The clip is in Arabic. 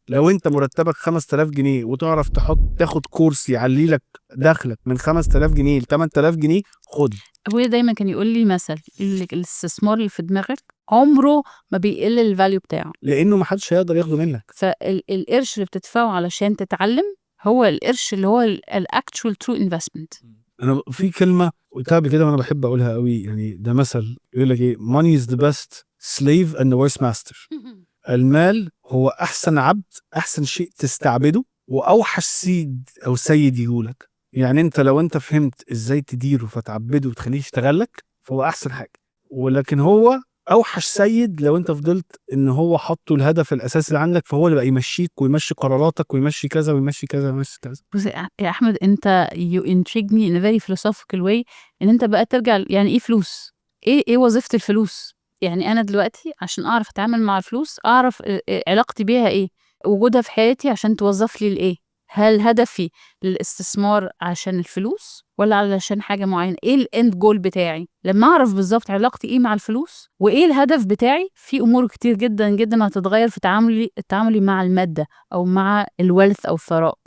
لو انت مرتبك 5000 جنيه وتعرف تاخد كورس يعلي لك دخلك من 5000 جنيه ل 8000 جنيه، خد. ابويا دايما كان يقول لي مثل، يقول لك الاستثمار اللي في دماغك عمره ما بيقل الفاليو بتاعه، لانه ما حدش هيقدر ياخده منك. فالقرش اللي بتدفعه علشان تتعلم هو القرش اللي هو الاكتشوال ترو انفستمنت. انا في كلمه قلتها قبل كده وانا بحب اقولها قوي، يعني ده مثل يقول لك ايه: money is the best slave and the worst master. المال هو احسن عبد، احسن شيء تستعبده، واوحش سيد او سيد يقولك. يعني انت لو انت فهمت ازاي تديره فتعبده وتخليه يشتغلك فهو احسن حاجه، ولكن هو اوحش سيد لو انت فضلت ان هو حطه الهدف الاساسي اللي عندك، فهو اللي بقى يمشيك ويمشي قراراتك ويمشي كذا ويمشي كذا ويمشي كذا. بص يا احمد، انت you intrigue me in a very philosophical way، ان انت بقى ترجع يعني ايه فلوس، ايه وظيفة الفلوس. يعني انا دلوقتي عشان اعرف اتعامل مع الفلوس، اعرف علاقتي بيها ايه، وجودها في حياتي عشان توظف لي لايه. هل هدفي للاستثمار عشان الفلوس ولا علشان حاجة معينة؟ ايه الاند جول بتاعي؟ لما اعرف بالظبط علاقتي ايه مع الفلوس وايه الهدف بتاعي، في امور كتير جدا جدا هتتغير في تعاملي مع المادة او مع الويلث او الثراء.